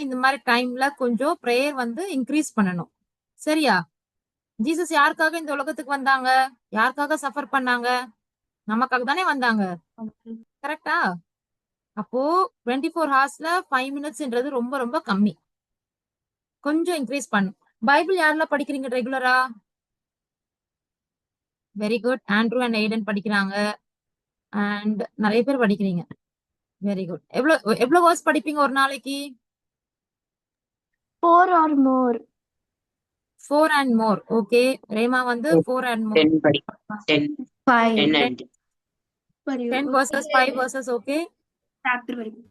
இந்த மாதிரி டைம்ல கொஞ்சம் ப்ரேயர் வந்து இன்க்ரீஸ் பண்ணணும். சரியா? ஜீசஸ் யாருக்காக இந்த உலகத்துக்கு வந்தாங்க? யாருக்காக சஃபர் பண்ணாங்க? நமக்காக தானே வந்தாங்க. கரெக்டா? அப்போ 24 ஹார்ஸ்ல 5 மினிட்ஸ்ன்றது ரொம்ப ரொம்ப கம்மி. கொஞ்சம் இன்க்ரீஸ் பண்ணும். பைபிள் யாரெல்லாம் படிக்கிறீங்க ரெகுலரா? Very good. Andrew and Aidan படிக்கிறாங்க. அண்ட் நிறைய பேர் படிக்கிறீங்க. Very good. எவ்வளவு வேர்ஸ் படிப்பீங்க ஒரு நாளைக்கு? 4 or more. 4 and more. Okay. Rhema வந்து 4 and more. 10 படிப்பேன். 10 5 10 and 10 verses 5 verses. Okay. Chapter படிப்போம்.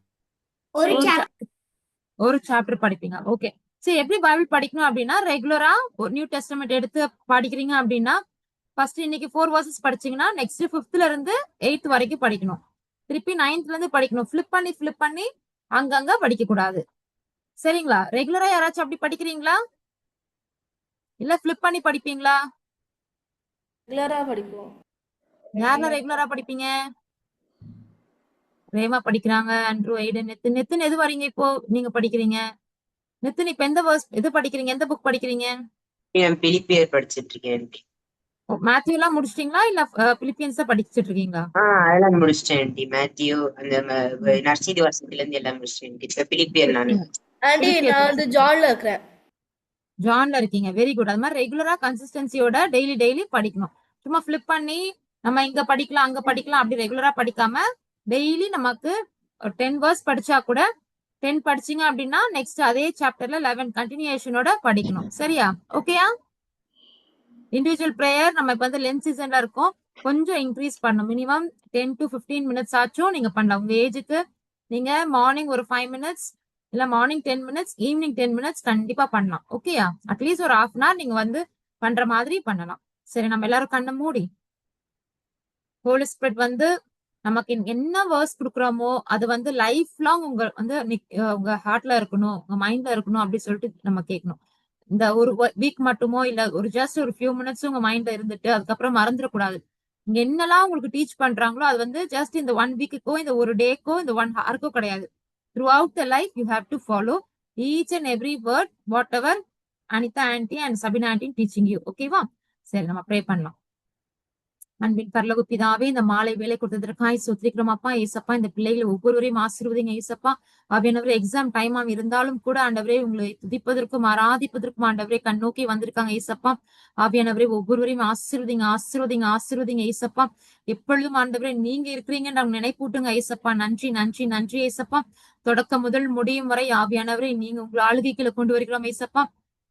ஒரு சாப்டர் படிப்பீங்க. ஓகே. சரி, எப்படி பைபிள் படிக்கணும் அப்படின்னா ரெகுலரா ஒரு நியூ டெஸ்டமெண்ட் எடுத்து படிக்கிறீங்க அப்படின்னா ஃபர்ஸ்ட் இன்னைக்கு 4 verses படிச்சீங்கன்னா நெக்ஸ்ட் 5th இருந்து 8th வரைக்கும் படிக்கணும். திருப்பி 9th இருந்து படிக்கணும். ஃபிளிப் பண்ணி அங்கங்க படிக்க கூடாது. சரிங்களா? ரெகுலரா யாராச்சும் அப்படி படிக்கிறீங்களா? இல்ல ஃபிளிப் பண்ணி படிப்பீங்களா? ரெகுலரா படிப்போம். யாரெல்லாம் ரெகுலரா படிப்பீங்க? ரேமா படிக்கிறாங்க. ஆண்ட்ரூ, எய்டன், நெத்தின் எது வரீங்க இப்போ நீங்க படிக்கிறீங்க? நெத்தின் இப்ப எந்த verse எது படிக்கிறீங்க? எந்த புக் படிக்கிறீங்க? பிலிப்பியர் படிச்சிட்டு இருக்கேன். மேத்யூ எல்லாம் முடிச்சிட்டீங்களா இல்ல பிலிப்பியன்ஸ் தான் படிச்சிட்டு இருக்கீங்களா? அதெல்லாம் முடிச்சிட்டேன். மேத்யூ அந்த நர்சீதி வாசத்துல இருந்து எல்லாம் முடிச்சிட்டேன். இப்ப பிலிப்பியர் நானு. ஆண்டி நான் வந்து ஜான்ல இருக்கிறேன். ஜான்ல இருக்கீங்க. Very good. அது மாதிரி ரெகுலரா கன்சிஸ்டன்சியோட டெய்லி படிக்கணும். சும்மா ஃபிளிப் பண்ணி நம்ம இங்க படிக்கலாம் அங்க படிக்கலாம் அப்படி ரெகுலரா படிக்காம டெய்லி நமக்கு 10 verse படிச்சா கூட 10 படிச்சீங்க அப்படின்னா நெக்ஸ்ட் அதே சாப்டர்ல 11 கண்டினியூஷனோட படிக்கணும். சரியா? ஓகேயா? இண்டிவிஜுவல் ப்ரேயர் நம்ம இப்ப வந்து லென்த் சீசன்ல இருக்கோம். கொஞ்சம் இன்க்ரீஸ் பண்ணணும். மினிமம் 10 to 15 மினிட்ஸ் ஆச்சும் நீங்க பண்ணலாம். உங்க ஏஜுக்கு நீங்க மார்னிங் ஒரு 5 மினிட்ஸ் இல்ல மார்னிங் 10 மினிட்ஸ், ஈவினிங் 10 மினிட்ஸ் கண்டிப்பா பண்ணலாம். ஓகேயா? அட்லீஸ்ட் ஒரு 1/2 hour நீங்க வந்து பண்ற மாதிரி பண்ணலாம். சரி, நம்ம எல்லாரும் கண்ணை மூடி ஹோலி ஸ்பிரிட் வந்து நமக்கு என்ன வேர்ஸ் கொடுக்குறோமோ அது வந்து லைஃப் லாங் உங்க வந்து உங்க ஹார்ட்ல இருக்கணும், உங்க மைண்ட்ல இருக்கணும் அப்படின்னு சொல்லிட்டு நம்ம கேட்கணும். இந்த ஒரு வீக் மட்டுமோ இல்ல ஒரு ஜஸ்ட் ஒரு ஃபியூ மினிட்ஸ் உங்க மைண்ட்ல இருந்துட்டு அதுக்கப்புறம் மறந்துடக்கூடாது. இங்க என்னெல்லாம் உங்களுக்கு டீச் பண்றாங்களோ அது வந்து ஜஸ்ட் இந்த 1 வீக்குக்கோ இந்த ஒரு டேக்கோ இந்த 1 ஹவருக்கோ கிடையாது. Throughout the life you have to follow each and every word whatever Anita aunty and Sabina aunty teaching you. ஓகேவா? சரி, நம்ம ப்ரே பண்ணலாம். அன்பின் பரலோக பிதாவே, இந்த மாலை வேலை கொடுத்ததற்காய் சுத்திரிக்கிறோம் அப்பா. ஏசப்பா, இந்த பிள்ளைகளை ஒவ்வொருவரையும் ஆசீர்வதிங்க ஏசப்பா. ஆவியானவரே, எக்ஸாம் டைம் இருந்தாலும் கூட ஆண்டவரே உங்களை துதிப்பதற்கும் ஆராதிப்பதற்கும் ஆண்டவரே கண்ணோக்கி வந்திருக்காங்க ஏசப்பா. ஆவியானவரே, ஒவ்வொருவரையும் ஆசீர்வதிங்க ஏசப்பா. எப்பொழுதும் ஆண்டவரே நீங்க இருக்கிறீங்கன்னு நாங்க நினைப்பூட்டுங்க ஏசப்பா. நன்றி ஏசப்பா. தொடக்கம் முதல் முடியும் வரை ஆவியானவரே நீங்க உங்களை ஆளுகைக்குள்ள கொண்டு வருகிறோம் ஏசப்பா.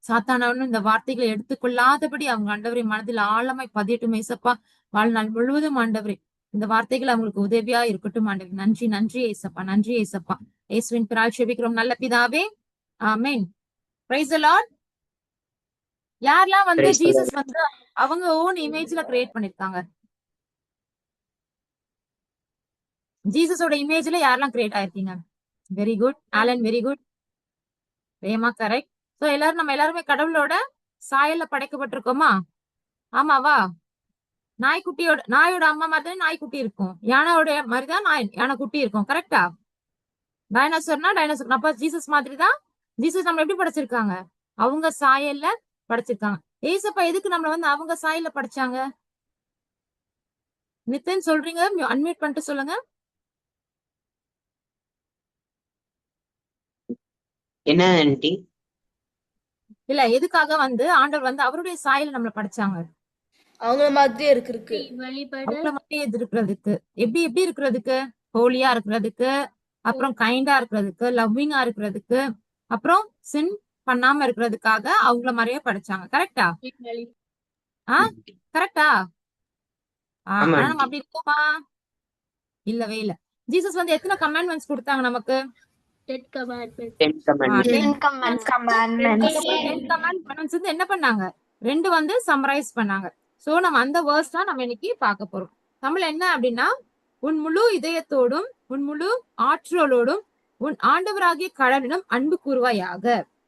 சாத்தானவனும் இந்த வார்த்தைகளை எடுத்துக்கொள்ளாதபடி அவங்க ஆண்டவரை மனதில் ஆழமாய் பதியட்டும் ஏசப்பா. வாழ்நாள் முழுவதும் ஆண்டவரே இந்த வார்த்தைகள் அவங்களுக்கு உதவியா இருக்கட்டும் ஆண்டவரே. நன்றி ஏசப்பா. இயேசுவின் பிரால் செபிக்கிறோம் நல்ல பிதாவே. ஆமென். Praise the lord. யாரெல்லாம் வந்து ஜீசஸ் வந்து அவங்க ஓன் இமேஜ்ல கிரியேட் பண்ணிருக்காங்க? ஜீசஸோட இமேஜ்ல யாரெல்லாம் கிரியேட் ஆயிருக்கீங்க? Very good. Alan, very good. Rema, correct. So நம்ம எல்லாருமே கடவுளோட சாயல்ல படைக்கப்பட்டிருக்கோமா? ஆமாவா? நாயோட அம்மா மாதிரி நாய்க்குட்டி இருக்கும். யானையோட மாதிரிதான் யானைக்குட்டி இருக்கும். கரெக்டா? டைனோசர். அப்ப ஜீசஸ் மாதிரி தான் ஜீசஸ் நம்ம எப்படி படைச்சிருக்காங்க? அவங்க சாயல்ல படைச்சிருக்காங்க. ஏசப்பா எதுக்கு நம்மள வந்து அவங்க சாயல்ல படைச்சாங்க? நித்தின் சொல்றீங்க, அன்மியூட் பண்ணிட்டு சொல்லுங்க. என்ன ஆண்டி? இல்ல, எதுக்காக வந்து ஆண்டவர் வந்து அவருடைய சாயல நம்மள படைச்சாங்க? அவங்க மாதிரியே இருக்கிறதுக்கு. அவங்கள மாதிரியே இருக்கிறதுக்கு. எப்படி இருக்கிறதுக்கு? ஹோலியா இருக்கிறதுக்கு, அப்புறம் கைண்டா இருக்கிறதுக்கு, லவ்விங்கா இருக்கிறதுக்கு, அப்புறம் சின் பண்ணாம இருக்கிறதுக்காக அவங்கள மாதிரியே படைச்சாங்க. கரெக்டா? கரெக்டா? ஆனா நம்ம அப்படி இருக்கோமா? இல்லவே இல்ல. ஜீசஸ் வந்து எத்தனை கமாண்ட்மெண்ட்ஸ் கொடுத்தாங்க நமக்கு? 10 commandments. வந்து என்ன பண்ணாங்க? 2 வந்து சம்மரைஸ் பண்ணாங்க. சோ நம்ம அந்த வேர்ஸ் தான் நம்ம இன்னைக்கு பார்க்க போறோம். தமிழ் என்ன அப்படின்னா, உன் முழு இதயத்தோடும் உன் முழு ஆற்றலோடும் உன் ஆண்டவராகிய கடவுளிடம் அன்பு கூறுவாயாக.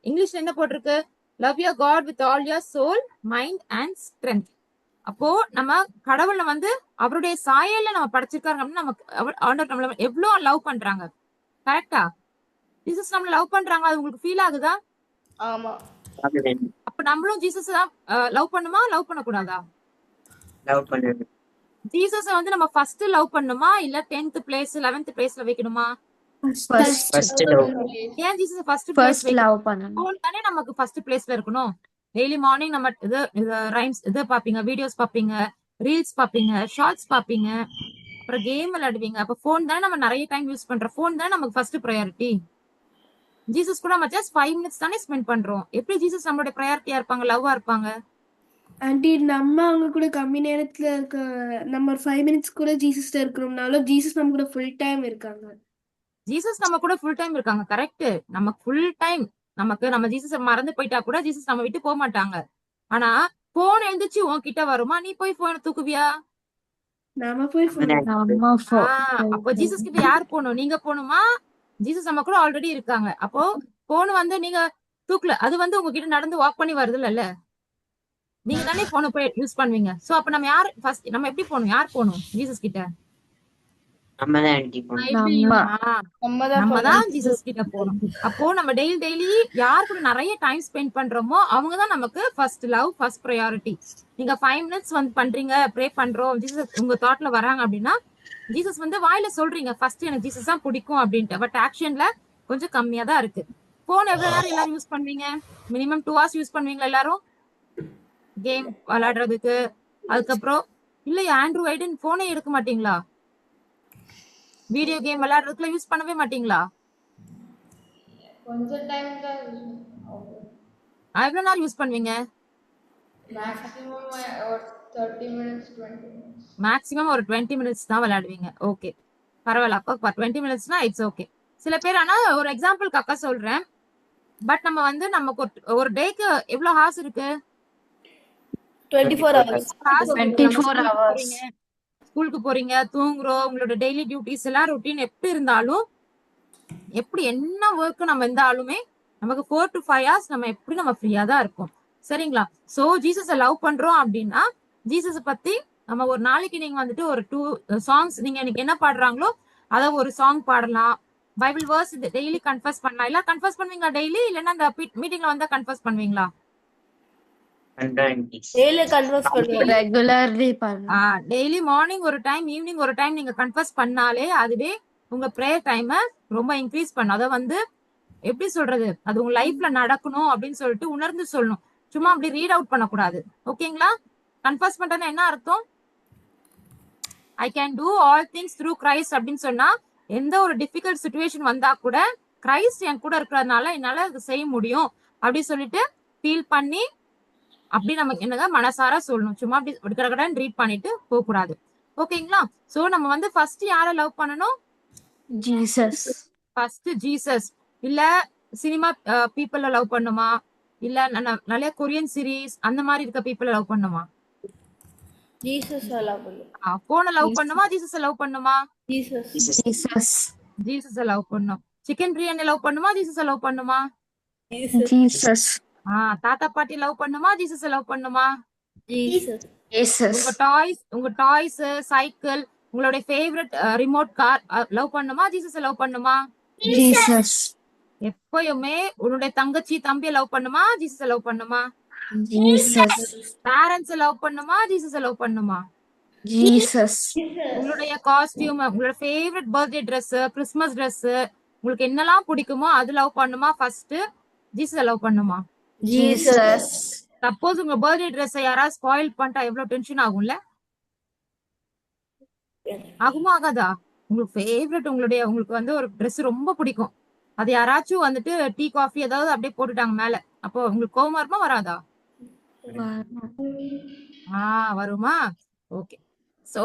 இங்கிலீஷ்ல என்ன போட்டிருக்கு? Love your God with all your soul, mind and strength. அப்போ நம்ம கடவுளை வந்து அவருடைய சாயல்ல நம்ம படைச்சிருக்காங்க அப்படின்னு நமக்கு ஆண்டவர் நம்மள எவ்வளவு லவ் பண்றாங்க. கரெக்டா? ஜீசஸ் நம்மள லவ் பண்றாங்க, அது உங்களுக்கு ஃபீல் ஆகுதா? ஆமா. ஆகுது. அப்ப நம்மளும் ஜீசஸ் தான் லவ் பண்ணுமா, லவ் பண்ணக்கூடாதா? லவ் பண்ணுது. ஜீசஸ வந்து நம்ம ஃபர்ஸ்ட் லவ் பண்ணுமா இல்ல 10th பிளேஸ் 11th பிளேஸ்ல வைக்கணுமா? First love. ஏன் ஜீசஸ் ஃபர்ஸ்ட் பிளேஸ் ஃபர்ஸ்ட் வைக்கணும்? லவ் பண்ணணும். ஃபோன் தானே நமக்கு ஃபர்ஸ்ட் பிளேஸ்ல இருக்கணும். டெய்லி மார்னிங் நம்ம இது ரைம்ஸ் இது பாப்பீங்க, வீடியோஸ் பாப்பீங்க, ரீல்ஸ் பாப்பீங்க, ஷார்ட்ஸ் பாப்பீங்க, அப்புறம் கேம் விளையாடுவீங்க. அப்ப ஃபோன் தானே நம்ம நிறைய டைம் யூஸ் பண்றோம். ஃபோன் தானே நமக்கு ஃபர்ஸ்ட் ப்ரையாரிட்டி. ஜீசஸ் கூட நம்ம ஜஸ்ட் 5 minutes தானே ஸ்பெண்ட் பண்றோம். எப்படி ஜீசஸ் நம்மளோட ப்ரையாரிட்டியா இருப்பாங்க, லவ்வா இருப்பாங்க? ஆண்டி நம்ம அவங்க கூட கம்மி நேரத்துல இருக்க, நம்ம ஒரு 5 மினிட்ஸ் கூட ஜீசஸ்ல இருக்கிறோம்னாலும் ஜீசஸ் நம்ம கூட ஃபுல் டைம் இருக்காங்க. ஜீசஸ் நம்ம கூட ஃபுல் டைம் இருக்காங்க, கரெக்ட். நமக்கு ஃபுல் டைம் நம்ம ஜீசஸ் மறந்து போயிட்டா கூட ஜீசஸ் நம்ம விட்டு போக மாட்டாங்க. ஆனா போன் எழுந்துச்சு உன்கிட்ட வருமா, நீ போய் போன தூக்குவியா? நாம போய் நம்ம ஃபோ- அப்போ ஜீசஸ் கிட்ட யார் போகணும்? நீங்க போகணுமா? ஜீசஸ் நம்ம கூட ஆல்ரெடி இருக்காங்க. அப்போ போன் வந்து நீங்க தூக்கல, அது வந்து உங்ககிட்ட நடந்து வாக் பண்ணி வருது இல்ல, நீங்க தானே போன போய் யூஸ் பண்ணுவீங்க. சோ அப்ப நம்ம யார் ஃபர்ஸ்ட், நம்ம எப்படி போகணும், யார் போகணும் ஜீசஸ் கிட்ட? நம்ம தான் ஆன்ட்டி போகணும். நம்ம தான் ஜீசஸ் கிட்ட போறோம். அப்போ நம்ம டெய்லி யார் கூட நிறைய டைம் ஸ்பெண்ட் பண்றோமோ அவங்க தான் நமக்கு ஃபர்ஸ்ட் லவ், ஃபர்ஸ்ட் ப்ரையாரிட்டி. நீங்க 5 minutes வந்து பண்றீங்க, ப்ரே பண்றோம், ஜீசஸ் உங்க தாட்ல வராங்க அப்படின்னா ஜீசஸ் வந்து வாயில சொல்றீங்க ஃபர்ஸ்ட் எனக்கு ஜீசஸ் தான் பிடிக்கும் அப்படின்ட்டு, பட் ஆக்ஷன்ல கொஞ்சம் கம்மியா தான் இருக்கு. போன் எவ்வளவு நேரம் எல்லாரும் யூஸ் பண்ணுவீங்க? மினிமம் 2 hours யூஸ் பண்ணுவீங்களா எல்லாரும் கேம் விளையாடுறதுக்கு? அதுக்கப்புறம் இல்ல ஆண்ட்ராய்டு போனே எடுக்க மாட்டீங்களா? வீடியோ கேம் விளையாடுறதுக்குள்ள யூஸ் பண்ணவே மாட்டீங்களா? கொஞ்சம் டைம் தான் எவ்வளவு நேரம் யூஸ் பண்ணுவீங்க? மேக்ஸிமம் ஒரு 30 minutes 20 minutes. மேக்ஸிமம் ஒரு 20 minutes தான் விளையாடுவீங்க. ஓகே, பரவாயில்ல. அப்போ 20 minutesனா இட்ஸ் ஓகே. சில பேர், ஆனா ஒரு எக்ஸாம்பிளுக்கு அக்கா சொல்றேன், பட் நம்ம வந்து நமக்கு ஒரு டேக்கு எவ்வளவு ஹார்ஸ் இருக்கு? 24 hours. 24 hours. ஸ்கூலுக்கு போறீங்க, தூங்குறோம், உங்களோட டெய்லி டியூட்டிஸ் எல்லாம் ரொட்டீன் எப்படி இருந்தாலும், எப்படி என்ன ஒர்க் நம்ம இருந்தாலுமே நமக்கு 4 to 5 hours நம்ம எப்படி நம்ம ஃப்ரீயா தான் இருப்போம். சரிங்களா? சோ ஜீசஸ லவ் பண்றோம் அப்படின்னா ஜீசஸ பத்தி நம்ம ஒரு நாளைக்கு நீங்க வந்துட்டு ஒரு 2 songs நீங்க இன்னைக்கு என்ன பாடுறாங்களோ அத ஒரு சாங் பாடலாம். பைபிள் வேர்ஸ் டெய்லி கன்ஃபஸ் பண்ணலாம். இல்ல கன்ஃபஸ் பண்ணுவீங்களா டெய்லி? இல்லன்னா அந்த மீட்டிங்ல வந்தா கன்ஃபஸ் பண்ணுவீங்களா? பண்றோம் ஆன்ட்டி. டெய்லி கன்வர்ஸ் பண்ணுவோம். ரெகுலர்லி பண்ணலாம். டெய்லி மார்னிங் ஒரு டைம், ஈவினிங் ஒரு டைம் நீங்க கன்ஃபஸ் பண்ணாலே அதுவே உங்க ப்ரேயர் டைமை ரொம்ப இன்க்ரீஸ் பண்ணும். அதை வந்து எப்படி சொல்றது, அது உங்க லைஃப்ல நடக்கணும் அப்படின்னு சொல்லிட்டு உணர்ந்து சொல்லணும். சும்மா அப்படி ரீட் அவுட் பண்ணக்கூடாது. ஓகேங்களா? கன்ஃபஸ் பண்றதுன்னா என்ன அர்த்தம்? I can do all things through Christ அப்படின்னு சொன்னா எந்த ஒரு டிஃபிகல்ட் சுச்சுவேஷன் வந்தா கூட கிரைஸ்ட் என் கூட இருக்கிறதுனால என்னால அது செய்ய முடியும் அப்படி சொல்லிட்டு ஃபீல் பண்ணி அப்படி நமக்கு என்னங்க மனசார சொல்லணும். சும்மா அப்படி கடகடன்னு ரீட் பண்ணிட்டு போக கூடாது. ஓகேங்களா? சோ நம்ம வந்து ஃபர்ஸ்ட் யார லவ் பண்ணணும்? ஜீசஸ். First Jesus. இல்ல சினிமா பீப்புள லவ் பண்ணுமா? இல்ல நிறைய கொரியன் சீரிஸ் அந்த மாதிரி இருக்க பீப்புள லவ் பண்ணுமா? ஜீசஸ் லவ் பண்ணும். போன லவ் பண்ணுமா? ஜீசஸ் லவ் பண்ணுமா? ஜீசஸ். ஜீசஸ். ஜீசஸ் லவ் பண்ணும். சிக்கன் பிரியாணி லவ் பண்ணுமா? ஜீசஸ் லவ் பண்ணுமா? ஜீசஸ். தாத்தா பாட்டி லவ் பண்ணுமா? ஜீசஸ் லவ் பண்ணுமா? ஜீசஸ். ஜீசஸ். உங்க டாய்ஸ், சைக்கிள், உங்களுடைய ஃபேவரட் ரிமோட் கார் லவ் பண்ணுமா? ஜீசஸ் லவ் பண்ணுமா? ஜீசஸ். எப்பயுமே உன்னுடைய தங்கச்சி தம்பிய லவ் பண்ணுமா? ஜீசஸ் லவ் பண்ணுமா? ஜீசஸ். பேரண்ட்ஸ் லவ் பண்ணுமா? ஜீசஸ் லவ் பண்ணுமா? ஜீசஸ். உங்களுடைய காஸ்டியூம், உங்களோட favourite birthday Dress, Christmas Dress, உங்களுக்கு என்னெல்லாம் பிடிக்குமோ அது லவ் பண்ணுமா? ஃபர்ஸ்ட் ஜீசஸ் லவ் பண்ணுமா? ஜீசஸ். சப்போஸ் உங்க பர்த்டே Dress யாராவது ஸ்பாயில் பண்ணிட்டா எவ்வளவு டென்ஷன் ஆகும்ல? ஆகுமா ஆகாதா? உங்களுக்கு ஃபேவரட் உங்களுக்கு வந்து ஒரு Dress ரொம்ப பிடிக்கும், அது யாராச்சும் வந்துட்டு டீ காஃபி ஏதாவது அப்படியே போட்டுட்டாங்க மேல, அப்போ உங்களுக்கு கோவமா வருமா வராதா? வருமா? ஓகே. சோ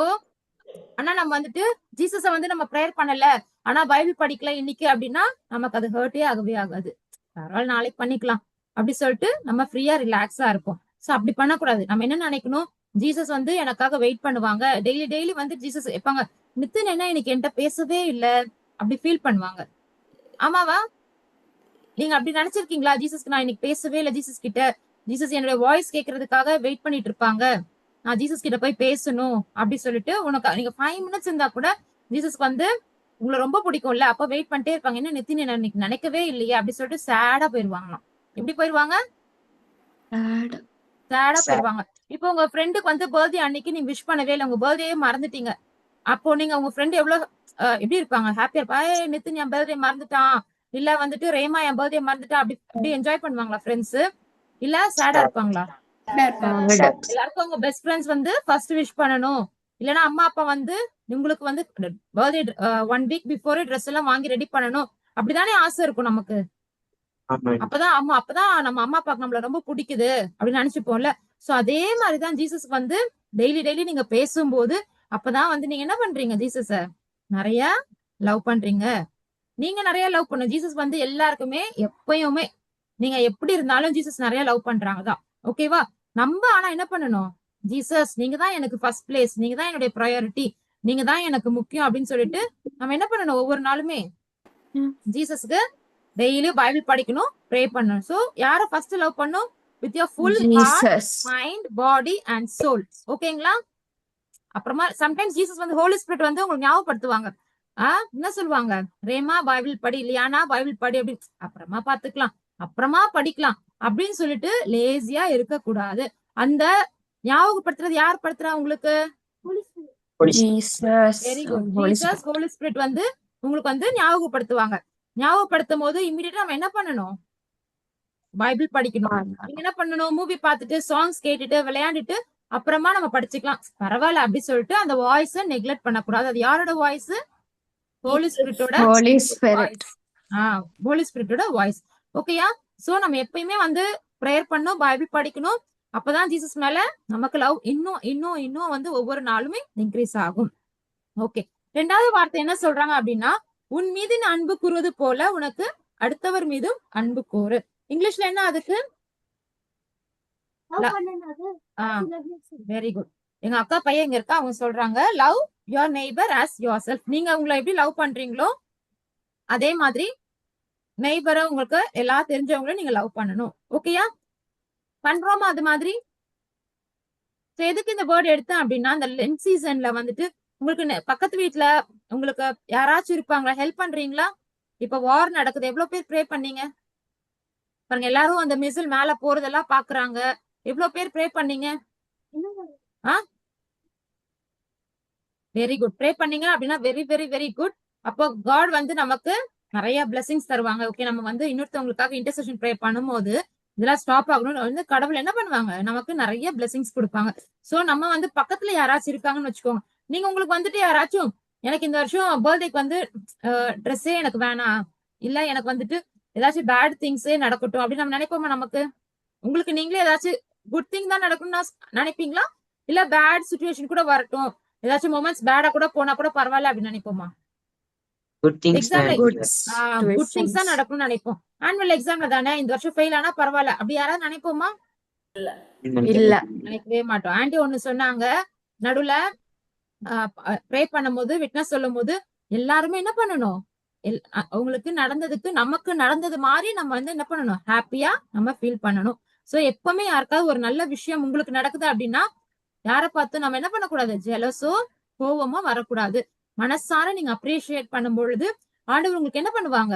ஆனா நம்ம வந்துட்டு ஜீசஸ வந்து நம்ம ப்ரேயர் பண்ணல, ஆனா பைபிள் படிக்கல இன்னைக்கு அப்படின்னா நமக்கு அது ஹர்ட்டே ஆகவே ஆகாது. பரவாயில்ல நாளைக்கு பண்ணிக்கலாம் அப்படி சொல்லிட்டு நம்ம ஃப்ரீயா ரிலாக்ஸா இருப்போம். சோ அப்படி பண்ணக்கூடாது. நம்ம என்ன நினைக்கணும், ஜீசஸ் வந்து எனக்காக வெயிட் பண்ணுவாங்க, டெய்லி வந்து ஜீசஸ் வைப்பாங்க. நித்தின் என்ன இன்னைக்கு என்கிட்ட பேசவே இல்ல அப்படி ஃபீல் பண்ணுவாங்க. ஆமாவா? நீங்க அப்படி நினைச்சிருக்கீங்களா? ஜீசஸ்க்கு நான் இன்னைக்கு பேசவே இல்லை, ஜீசஸ் கிட்ட, ஜீசஸ் என்னோட வாய்ஸ் கேட்கறதுக்காக வெயிட் பண்ணிட்டு இருப்பாங்க, நான் ஜீசஸ் கிட்ட போய் பேசணும் அப்படி சொல்லிட்டு உனக்கு நீங்க 5 minutes இருந்தா கூட ஜீசஸ்க்கு வந்து உங்களை ரொம்ப பிடிக்கும்ல, அப்ப வெயிட் பண்ணிட்டே இருப்பாங்க. என்ன நித்தின் என்ன இன்னைக்கு நினைக்கவே இல்லையே அப்படி சொல்லிட்டு சேடா போயிருவாங்களாம். எப்படி போயிருவாங்க? சேடா போயிருவாங்க. இப்போ உங்க ஃப்ரெண்டுக்கு வந்து பர்த்டே அன்னைக்கு நீங்க விஷ் பண்ணவே இல்லை, உங்க பர்த்டே மறந்துட்டீங்க. அப்போ நீங்க உங்க ஃப்ரெண்ட் எவ்வளவு எப்படி இருப்பாங்க? ஹாப்பியா இருப்பா, நித்தின் என் பர்த்டே மறந்துட்டான், இல்ல வந்துட்டு ரேமா என் பர்த்டே மறந்துட்டா, அப்படி அப்படி என்ஜாய் பண்ணுவாங்களா ஃப்ரெண்ட்ஸ்? இல்ல சேடா இருப்பாங்களா? எல்லாருக்கும் உங்க பெஸ்ட் ஃப்ரெண்ட்ஸ் வந்து ஃபர்ஸ்ட் விஷ் பண்ணணும், இல்லனா அம்மா அப்பா வந்து உங்களுக்கு வந்து பர்த்டே 1 வீக் பிஃபோரே ட்ரெஸ் எல்லாம் வாங்கி ரெடி பண்ணணும், அப்படிதானே ஆசை இருக்கும் நமக்கு. அப்பதான் நம்ம அம்மா அப்பாக்கு நம்மள ரொம்ப பிடிக்குது அப்படின்னு நினைச்சுப்போம்ல. சோ அதே மாதிரிதான் ஜீசஸ் வந்து டெய்லி நீங்க பேசும்போது அப்பதான் வந்து நீங்க என்ன பண்றீங்க? ஜீசஸ நிறைய லவ் பண்றீங்க. நீங்க நிறைய லவ் பண்ண ஜீசஸ் வந்து எல்லாருக்குமே எப்பயுமே நீங்க எப்படி இருந்தாலும் ஜீசஸ் நிறைய லவ் பண்றாங்கதான். ஓகேவா? நம்ம ஆனா என்ன பண்ணணும்? ஜீசஸ் நீங்க தான் எனக்கு ஃபர்ஸ்ட் பிளேஸ், நீங்க தான் என்னுடைய ப்ரையாரிட்டி, நீங்க தான் எனக்கு முக்கியம் அப்படின்னு சொல்லிட்டு நம்ம என்ன பண்ணணும்? ஒவ்வொரு நாளுமே ஜீசஸ்க்கு டெய்லி பைபிள் படிக்கணும், ப்ரே பண்ணணும். சோ யார ஃபர்ஸ்ட் லவ் பண்ணும்? With your full heart, mind, body and soul. ஓகேங்களா? அப்புறமா சம்டைம்ஸ் ஜீசஸ் வந்து ஹோலி ஸ்பிரிட் வந்து உங்களுக்கு ஞாபகப்படுத்துவாங்க. என்ன சொல்லுவாங்க? ரேமா பைபிள் படி, லியானா பைபிள் படி அப்படின்னு. அப்புறமா பாத்துக்கலாம், அப்புறமா படிக்கலாம் அப்படின்னு சொல்லிட்டு லேசியா இருக்க கூடாது. அந்த ஞாபகப்படுத்துறது யார் படுத்துறா உங்களுக்கு? Very good. Jesus Holi spirit வந்து உங்களுக்கு வந்து ஞாபகப்படுத்துவாங்க. ஞாபகப்படுத்தும் போது இமிடியேட்டா நம்ம என்ன பண்ணணும்? பைபிள் படிக்கணும். நீங்க என்ன பண்ணணும்? மூவி பார்த்துட்டு சாங்ஸ் கேட்டுட்டு விளையாண்டுட்டு அப்புறமா நம்ம படிச்சுக்கலாம், பரவாயில்ல அப்படி சொல்லிட்டு அந்த வாய்ஸ் நெக்லெக்ட் பண்ணக்கூடாது. அது யாரோட வாய்ஸ்? ஹோலி ஸ்பிரிட்டோட ஹோலி ஸ்பிரிட்டோட வாய்ஸ். ஓகேயா? சோ நம்ம எப்பயுமே வந்து ப்ரேயர் பண்ணணும், பைபிள் படிக்கணும். அப்பதான் ஜீசஸ் மேல நமக்கு லவ் இன்னும் வந்து ஒவ்வொரு நாளுமே இன்க்ரீஸ் ஆகும். ஓகே. 2வது வார்த்தை என்ன சொல்றாங்க அப்படின்னா, உன் மீது அன்பு கூறுவது போல உனக்கு அடுத்தவர் மீதும் அன்பு கூறு. இங்கிலீஷ்ல என்ன அதுக்கு? Very good. எங்க அக்கா பையன் இங்க இருக்கா, அவங்க சொல்றாங்க love your neighbour as your self. நீங்க உங்களை எப்படி லவ் பண்றீங்களோ அதே மாதிரி நெய்பரை, உங்களுக்கு எல்லா தெரிஞ்சவங்களும் நீங்க லவ் பண்ணணும். ஓகேயா? பண்றோமா அது மாதிரி? எதுக்கு இந்த வேர்ட் எடுத்தேன் அப்படின்னா, இந்த லென்த் சீசன்ல வந்துட்டு உங்களுக்கு பக்கத்து வீட்டுல உங்களுக்கு யாராச்சும் இருப்பாங்களா? ஹெல்ப் பண்றீங்களா? இப்ப வார் நடக்குது, எவ்வளவு பேர் ப்ரே பண்ணீங்க பாருங்க. எல்லாரும் அந்த மிசில் மேல போறதெல்லாம் பாக்குறாங்க. எவ்வளவு பேர் ப்ரே பண்ணீங்க? Very good. ப்ரே பண்ணீங்க அப்படின்னா வெரி வெரி வெரி குட். அப்போ காட் வந்து நமக்கு நிறைய பிளெஸிங்ஸ் தருவாங்க. ஓகே, நம்ம வந்து இன்னொருத்தவங்களுக்காக இன்டர்செஷன் ப்ரே பண்ணும்போது இதெல்லாம் ஸ்டாப் ஆகணும்னு வந்து கடவுள் என்ன பண்ணுவாங்க? நமக்கு நிறைய பிளெஸிங்ஸ் கொடுப்பாங்க. சோ நம்ம வந்து பக்கத்துல யாராச்சும் இருக்காங்கன்னு வச்சுக்கோங்க. நீங்க உங்களுக்கு வந்துட்டு யாராச்சும் எனக்கு இந்த வருஷம் பர்த்டேக்கு வந்து ட்ரெஸ்ஸே எனக்கு வேணாம், இல்ல எனக்கு வந்துட்டு ஏதாச்சும் பேட் திங்ஸே நடக்கட்டும் அப்படின்னு நம்ம நினைப்போமா? நமக்கு உங்களுக்கு நீங்களே ஏதாச்சும் குட் திங் தான் நடக்கணும்னு நினைப்பீங்களா? இல்ல பேட் சிச்சுவேஷன் கூட வரட்டும், ஏதாச்சும் மொமெண்ட்ஸ் பேடா கூட போனா கூட பரவாயில்ல அப்படின்னு நினைப்போமா? குட் திங்ஸ் தான் நடக்கணும்னு நினைப்போம். ஆனுவல் எக்ஸாம்ல தானே இந்த வருஷம் ஃபெயில் ஆனா பரவாயில்ல அப்படி யாராவது நினைப்போமா? இல்ல, நினைக்கவே மாட்டோம். ஆண்டி ஒண்ணு சொன்னாங்க, நடுவுல ப்ரே பண்ணும்போது விட்னஸ் சொல்லும் போது எல்லாருமே என்ன பண்ணணும்? உங்களுக்கு நடந்ததுக்கு நமக்கு நடந்தது மாதிரி நம்ம வந்து என்ன பண்ணணும்? ஹாப்பியா நம்ம ஃபீல் பண்ணணும். சோ எப்பவுமே யாருக்காவது ஒரு நல்ல விஷயம் உங்களுக்கு நடக்குது அப்படின்னா யார பார்த்து நம்ம என்ன பண்ணக்கூடாது? ஜெலஸோ கோவமோ வரக்கூடாது. மனசார நீங்க அப்ரிஷியேட் பண்ணும் பொழுது ஆண்டவர் உங்களுக்கு என்ன பண்ணுவாங்க?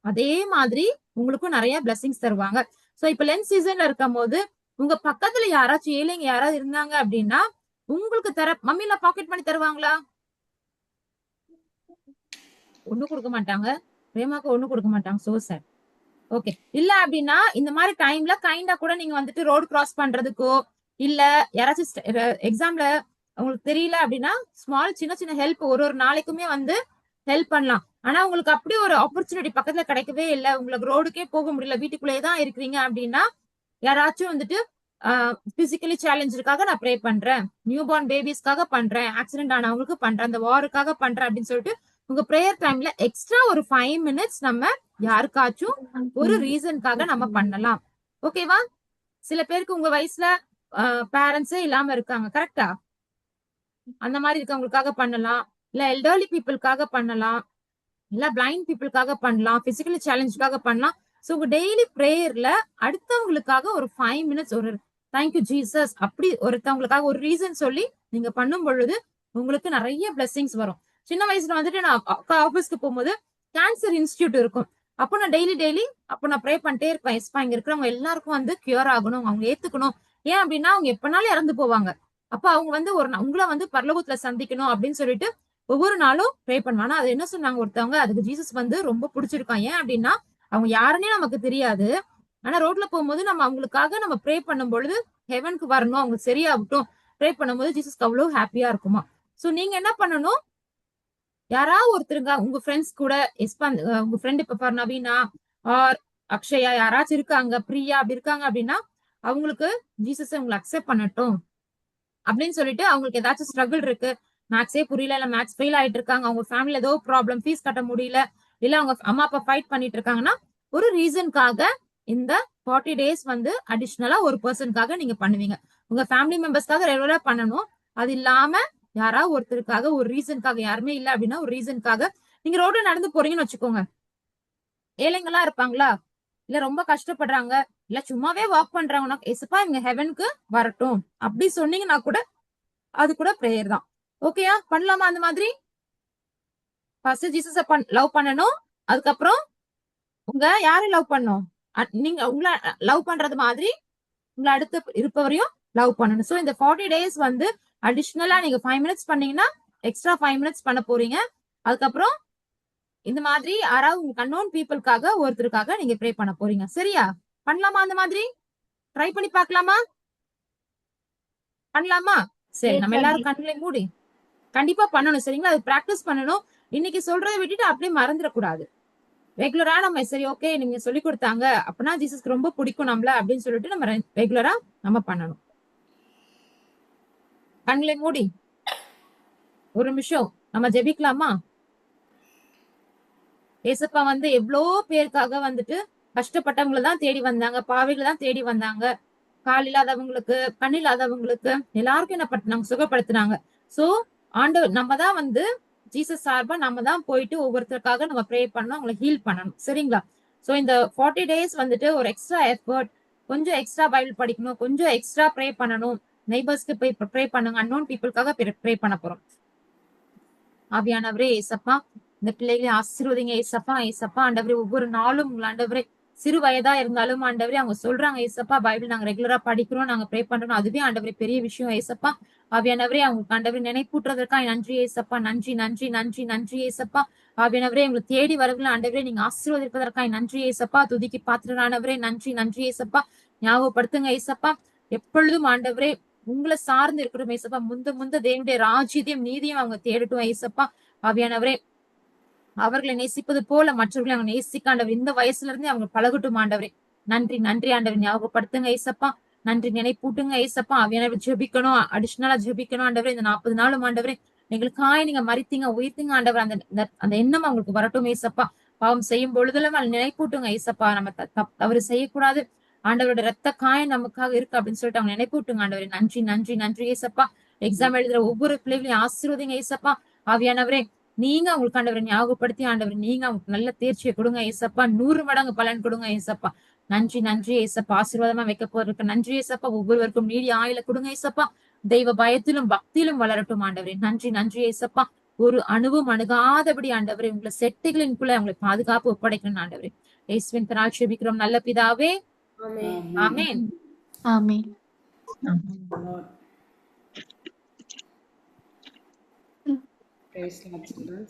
அதே மாதிரி உங்களுக்கும் நிறைய பிளெஸிங்ஸ் தருவாங்க. சோ இப்ப லென்த் சீசன்ல இருக்கும் போது உங்க பக்கத்துல யாராச்சும் ஏழைங்க யாராவது இருந்தாங்க அப்படின்னா உங்களுக்கு மம்மில பாக்கெட் பண்ணி தருவாங்களா? ஒண்ணு கொடுக்க மாட்டாங்க. பிரேமாக்கு ஒண்ணு கொடுக்க மாட்டாங்க. So sir. ஓகே. இல்ல அப்படின்னா இந்த மாதிரி டைம்ல கைண்டா கூட நீங்க வந்துட்டு ரோடு கிராஸ் பண்றதுக்கோ, இல்ல யாராச்சும் எக்ஸாம்ல உங்களுக்கு தெரியல அப்படின்னா ஸ்மால் சின்ன ஹெல்ப் ஒரு நாளைக்குமே வந்து ஹெல்ப் பண்ணலாம். ஆனா உங்களுக்கு அப்படி ஒரு ஆப்பர்ச்சுனிட்டி பக்கத்துல கிடைக்கவே இல்லை, உங்களுக்கு ரோடுக்கே போக முடியல, வீட்டுக்குள்ளேயே தான் இருக்கிறீங்க அப்படின்னா யாராச்சும் வந்துட்டு பிசிக்கலி சேலஞ்சுக்காக நான் ப்ரே பண்றேன், நியூ பார்ன் பேபிஸ்க்காக பண்றேன், ஆக்சிடென்ட் ஆனவங்களுக்கு பண்றேன், அந்த வாருக்காக பண்றேன் அப்படின்னு சொல்லிட்டு உங்க ப்ரேயர் டைம்ல எக்ஸ்ட்ரா ஒரு 5 minutes நம்ம யாருக்காச்சும் ஒரு ரீசனுக்காக நம்ம பண்ணலாம். ஓகேவா? சில பேருக்கு உங்க வயசுல பேரண்ட்ஸே இல்லாம இருக்காங்க, கரெக்டா? அந்த மாதிரி இருக்கவங்களுக்காக பண்ணலாம், இல்ல எல்டர்லி பீப்புளுக்காக பண்ணலாம், இல்ல பிளைண்ட் பீப்புளுக்காக பண்ணலாம், பிசிக்கலி சேலஞ்சுக்காக பண்ணலாம். சோ உங்க டெய்லி ப்ரேயர்ல அடுத்தவங்களுக்காக ஒரு 5 minutes ஒரு தேங்க்யூ ஜீசஸ் அப்படி ஒருத்தவங்களுக்காக ஒரு ரீசன் சொல்லி நீங்க பண்ணும் பொழுது உங்களுக்கு நிறைய பிளெஸிங்ஸ் வரும். சின்ன வயசுல வந்துட்டு நான் அக்கா ஆபீஸ்க்கு போகும்போது கேன்சர் இன்ஸ்டிடியூட் இருக்கும். அப்போ நான் டெய்லி அப்போ நான் ப்ரே பண்ணிட்டே இருப்பேன். எஸ்பா இங்க இருக்கிறவங்க எல்லாருக்கும் வந்து கியூர் ஆகணும், அவங்க ஏத்துக்கணும். ஏன் அப்படின்னா அவங்க எப்பனாலும் இறந்து போவாங்க. அப்ப அவங்க வந்து உங்களை வந்து பரலோகத்துல சந்திக்கணும் அப்படின்னு சொல்லிட்டு ஒவ்வொரு நாளும் ப்ரே பண்ணுவாங்க. ஆனா அது என்ன சொன்னாங்க ஒருத்தவங்க, அதுக்கு ஜீசஸ் வந்து ரொம்ப பிடிச்சிருக்கான். ஏன் அப்படின்னா அவங்க யாருன்னே நமக்கு தெரியாது. ஆனா ரோட்ல போகும்போது நம்ம அவங்களுக்காக நம்ம ப்ரே பண்ணும் பொழுது ஹெவனுக்கு வரணும், அவங்க சரியாகட்டும் ப்ரே பண்ணும்போது ஜீசஸ்க்கு அவ்வளவு ஹாப்பியா இருக்குமா. சோ நீங்க என்ன பண்ணணும், யாராவது ஒருத்தருங்க உங்க ஃப்ரெண்ட்ஸ் கூட உங்க ஃப்ரெண்ட் இப்ப நவீனா ஆர் அக்ஷயா யாராச்சும் இருக்காங்க, பிரியா அப்படி இருக்காங்க அப்படின்னா அவங்களுக்கு ஜீசஸ் உங்களை அக்செப்ட் பண்ணட்டும் அப்படின்னு சொல்லிட்டு, அவங்களுக்கு ஏதாச்சும் ஸ்ட்ரகிள் இருக்கு, மேக்ஸே புரியல, இல்ல மேக்ஸ் ஃபெயில் ஆயிட்டு இருக்காங்க, அவங்க ஃபேமிலில ஏதோ ப்ராப்ளம், ஃபீஸ் கட்ட முடியல, இல்ல அவங்க அம்மா அப்பா ஃபைட் பண்ணிட்டு இருக்காங்கன்னா ஒரு ரீசனுக்காக இந்த 40 days வந்து அடிஷ்னலா ஒரு பர்சனுக்காக நீங்க பண்ணுவீங்க. உங்க ஃபேமிலி மெம்பர்ஸ்க்காக ரெகுலரா பண்ணணும். அது இல்லாம யாராவது ஒருத்தருக்காக ஒரு ரீசனுக்காக, யாருமே இல்ல அப்படின்னா ஒரு ரீசனுக்காக நீங்க ரோட்ல நடந்து போறீங்கன்னு வச்சுக்கோங்க, ஏழைங்களா இருப்பாங்களா, இல்ல ரொம்ப கஷ்டப்படுறாங்க, இல்ல சும்மாவே வாக் பண்றாங்கன்னா ஏசப்பா இங்க ஹெவனுக்கு வரட்டும் அப்படி சொன்னீங்கன்னா கூட அது கூட பிரேயர் தான். ஓகேயா, பண்ணலாமா அந்த மாதிரி? ஃபர்ஸ்ட் ஜீசஸ லவ் பண்ணணும், அதுக்கப்புறம் உங்க யாரை லவ் பண்ணணும், நீங்க உங்களை லவ் பண்றது மாதிரி உங்களை அடுத்து இருப்பவரையும் லவ் பண்ணணும். சோ இந்த 40 days வந்து அடிஷ்னலா நீங்க 5 minutes பண்ணீங்கன்னா எக்ஸ்ட்ரா 5 minutes பண்ண போறீங்க. அதுக்கப்புறம் இந்த மாதிரி யாராவது உங்களுக்கு அன்னோன் பீப்புளுக்காக ஒருத்தருக்காக நீங்க ப்ரே பண்ண போறீங்க. சரியா, பண்ணலாமா அந்த மாதிரி? ட்ரை பண்ணி பார்க்கலாமா? பண்ணலாமா? சரி, நம்ம எல்லாரும் கண்களை மூடி கண்டிப்பா பண்ணணும். சரிங்களா, அது பிராக்டிஸ் பண்ணணும். இன்னைக்கு சொல்றதை விட்டுட்டு அப்படியே மறந்துடக்கூடாது. ரெகுலரா நம்ம சரி ஓகே நீங்க சொல்லி கொடுத்தாங்க அப்படின்னா ஜீசஸ்க்கு ரொம்ப பிடிக்கும் நம்மள அப்படின்னு சொல்லிட்டு நம்ம ரெகுலரா நம்ம பண்ணணும். கண்களை மூடி ஒரு நிமிஷம் நம்ம ஜெபிக்கலாமா? ஏசப்பா வந்து எவ்வளோ பேருக்காக வந்துட்டு கஷ்டப்பட்டவங்களை தான் தேடி வந்தாங்க, பாவிகளை தான் தேடி வந்தாங்க, கால் இல்லாதவங்களுக்கு, கண் இல்லாதவங்களுக்கு எல்லாருக்கும் என்ன பண்ணாங்க, சுகப்படுத்தினாங்க. சோ ஆண்டவர் நம்ம தான் வந்து ஜீசஸ் சார்பா நம்ம தான் போயிட்டு ஒவ்வொருத்தருக்காக நம்ம ப்ரே பண்ணணும், அவங்களை ஹீல் பண்ணணும். சரிங்களா? சோ இந்த 40 days வந்துட்டு ஒரு எக்ஸ்ட்ரா எஃபர்ட், கொஞ்சம் எக்ஸ்ட்ரா பைபிள் படிக்கணும், கொஞ்சம் எக்ஸ்ட்ரா ப்ரே பண்ணணும், நெய்பர்ஸ்க்கு போய் ப்ரே பண்ணுங்க, அன்னோன் பீப்புளுக்காக ப்ரே பண்ண போறோம். ஆவியானவரே ஏசப்பா இந்த பிள்ளைகளை ஆசீர்வதிங்க ஏசப்பா. ஏசப்பா ஆண்டவரே ஒவ்வொரு நாளும் உங்களை ஆண்டவரே சிறு வயதா இருந்தாலும் ஆண்டவரே அவங்க சொல்றாங்க ஏசப்பா பைபிள் நாங்க ரெகுலரா படிக்கிறோம், நாங்க ப்ரே பண்றோம், அதுவே ஆண்டவரே பெரிய விஷயம் ஏசப்பா. ஆவியானவரே அவங்க ஆண்டவரே நினைப்பூட்டுறதற்காக நன்றி ஏசப்பா. நன்றி நன்றி நன்றி நன்றி ஏசப்பா. ஆவியானவரே உங்களை தேடி வரவங்களை ஆண்டவரே நீங்க ஆசீர்வதிப்பதற்காக நன்றி ஏசப்பா. துதிக்கு பாத்திரரானவரே நன்றி நன்றி ஏசப்பா. ஞாபகப்படுத்துங்க ஏசப்பா, எப்பொழுதும் ஆண்டவரே உங்களை சார்ந்து இருக்கட்டும் ஏசப்பா. முந்த தேவனுடைய ராஜ்யத்தையும் நீதியும் அவங்க தேடட்டும் ஏசப்பா. ஆவியானவரே அவர்களை நேசிப்பது போல மற்றவர்களை அவங்க நேசிக்க ஆண்டவர் இந்த வயசுல இருந்தே அவங்க பழகட்டும் ஆண்டவரே. நன்றி நன்றி ஆண்டவர், ஞாபகப்படுத்துங்க ஏசப்பா. நன்றி நினைப்பூட்டுங்க ஏசப்பா. ஆவியானவர் ஜெபிக்கணும், அடிஷனலா ஜெபிக்கணும் ஆண்டவரே. இந்த 40 நாளும் ஆண்டவரே எங்களுக்காக நீங்க மறித்தீங்க, உயிர்த்தீங்க ஆண்டவர். அந்த எண்ணம் அவங்களுக்கு வரட்டும் ஏசப்பா. பாவம் செய்யும் பொழுதுல நினைப்பூட்டுங்க ஏசப்பா. நம்ம தவறு செய்யக்கூடாது, ஆண்டவரோட ரத்த காயம் நமக்காக இருக்கு அப்படின்னு சொல்லிட்டு அவங்க நினைப்பூட்டுங்க ஆண்டவரே. நன்றி நன்றி நன்றி ஏசப்பா. எக்ஸாம் எழுதுற ஒவ்வொரு பிள்ளைகளையும் ஆசீர்வதிங்க ஏசப்பா. ஆவியானவரே நீங்க அவங்களுக்கு ஆண்டவரை ஞாபகப்படுத்தி ஆண்டவர் நீங்க அவங்களுக்கு நல்ல தேர்ச்சியை கொடுங்க ஏசப்பா. 100 மடங்கு பலன் கொடுங்க ஏசப்பா. நன்றி நன்றி ஏசப்பா. ஆசீர்வாதமா வைக்க போறதுக்கு நன்றி ஏசப்பா. ஒவ்வொருவருக்கும் நீடி ஆயுள கொடுங்க ஏசப்பா. தெய்வ பயத்திலும் பக்தியிலும் வளரட்டும் ஆண்டவரே. நன்றி நன்றி ஏசப்பா. ஒரு அணுவும் அணுகாதபடி ஆண்டவரே உங்களை செட்டுகளின்குள்ள அவங்களை பாதுகாப்பு ஒப்படைக்கணும் ஆண்டவரே. இயேசுவின் பெயரால் ஜெபிக்கிறோம் நல்ல பிதாவே, ஆமென். ஆமென். Praise Lord, children.